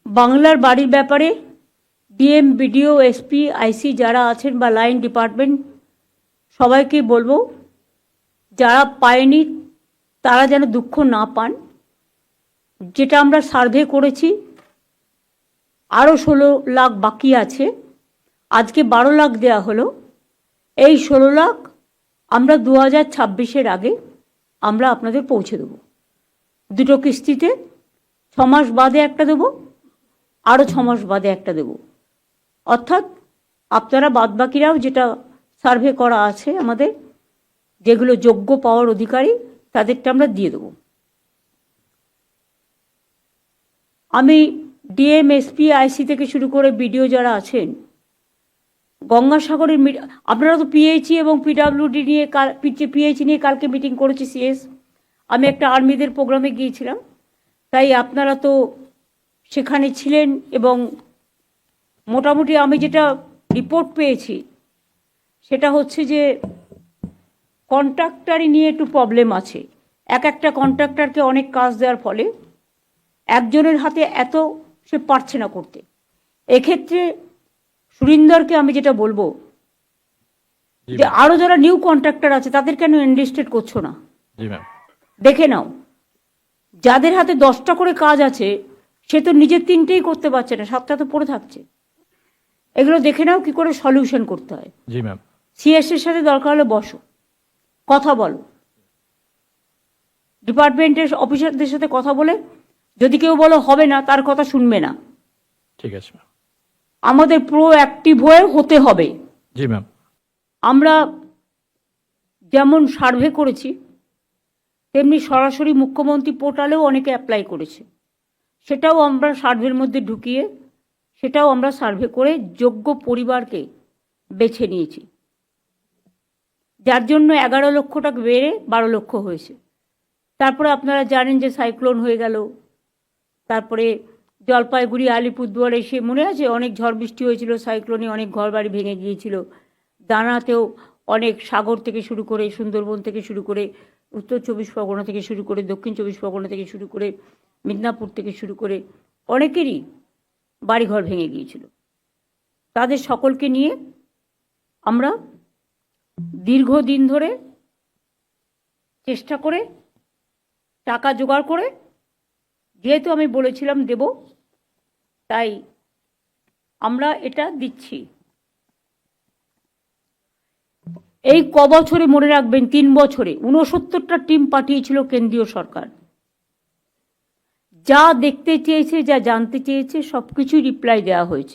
বাংলার বাড়ির ব্যাপারে ডিএম, বিডিও, এসপি, আইসি যারা আছেন বা লাইন ডিপার্টমেন্ট সবাইকে বলবো, যারা পায়নি তারা যেন দুঃখ না পান। যেটা আমরা সার্ভে করেছি, আরও 16 লাখ বাকি আছে। আজকে 12 লাখ দেওয়া হলো। এই 16 লাখ আমরা 2026-এর আগে আমরা আপনাদের পৌঁছে দেবো। দুটো কিস্তিতে 6 মাস বাদে একটা দেবো, আরও 6 মাস বাদে একটা দেবো। অর্থাৎ আপনারা বাদবাকিরাও যেটা সার্ভে করা আছে আমাদের, যেগুলো যোগ্য পাওয়ার অধিকারী, তাদেরটা আমরা দিয়ে দেবো। আমি ডিএম, এসপি, আইসি থেকে শুরু করে বিডিও যারা আছেন, গঙ্গাসাগরের আপনারা তো পিএইচই এবং পিডাব্লিউডি নিয়ে পিএইচই নিয়ে কালকে মিটিং করেছি সিএস। আমি একটা আর্মিদের প্রোগ্রামে গিয়েছিলাম, তাই আপনারা তো সেখানে ছিলেন। এবং মোটামুটি আমি যেটা রিপোর্ট পেয়েছি সেটা হচ্ছে যে কন্ট্রাক্টারই নিয়ে একটু প্রবলেম আছে। একটা কন্ট্রাক্টরকে অনেক কাজ দেওয়ার ফলে একজনের হাতে এত সে পারছে না করতে। এক্ষেত্রে সুরিন্দরকে আমি যেটা বলবো যে আরো যারা নিউ কন্ট্রাক্টর আছে তাদের কেন এনলিস্টেড করছো না? দেখে নাও, যাদের হাতে 10টা করে কাজ আছে সে তো নিজের 3টেই করতে পারছে না, 7টা তো পড়ে থাকছে। এগুলো দেখে নাও কি করে সলিউশন করতে হয়। জি ম্যাম। সিএস এর সাথে দরকার হলে বসো, কথা বলো, ডিপার্টমেন্টের অফিসারদের সাথে কথা বলে, যদি কেউ বলো হবে না তার কথা শুনবে না। ঠিক আছে ম্যাম। আমাদের প্রোঅ্যাক্টিভ হয়ে হতে হবে। জি ম্যাম। আমরা যেমন সার্ভে করেছি তেমনি সরাসরি মুখ্যমন্ত্রী পোর্টালেও অনেকে অ্যাপ্লাই করেছে, সেটাও আমরা সার্ভের মধ্যে ঢুকিয়ে সেটাও আমরা সার্ভে করে যোগ্য পরিবারকে বেছে নিয়েছি, যার জন্য 11 লক্ষ টাকা বেড়ে 12 লক্ষ হয়েছে। তারপরে আপনারা জানেন যে সাইক্লোন হয়ে গেল, তারপরে জলপাইগুড়ি, আলিপুরদুয়ারে এসে মনে আছে অনেক ঝড় বৃষ্টি হয়েছিল, সাইক্লোনে অনেক ঘরবাড়ি ভেঙে গিয়েছিল। দানাতেও অনেক, সাগর থেকে শুরু করে, সুন্দরবন থেকে শুরু করে, উত্তর 24 পরগনা থেকে শুরু করে, দক্ষিণ 24 পরগনা থেকে শুরু করে, মিদনাপুর থেকে শুরু করে অনেকেরই বাড়িঘর ভেঙে গিয়েছিল। তাদের সকলকে নিয়ে আমরা দীর্ঘদিন ধরে চেষ্টা করে টাকা জোগাড় করে, যেহেতু আমি বলেছিলাম দেব, তাই আমরা এটা দিচ্ছি। এই বছরে মনে রাখবেন, 3 বছরে 69টা টিম পাঠিয়েছিল কেন্দ্রীয় সরকার। যা দেখতে চেয়েছে, যা জানতে চেয়েছে সবকিছুই রিপ্লাই দেওয়া হয়েছে।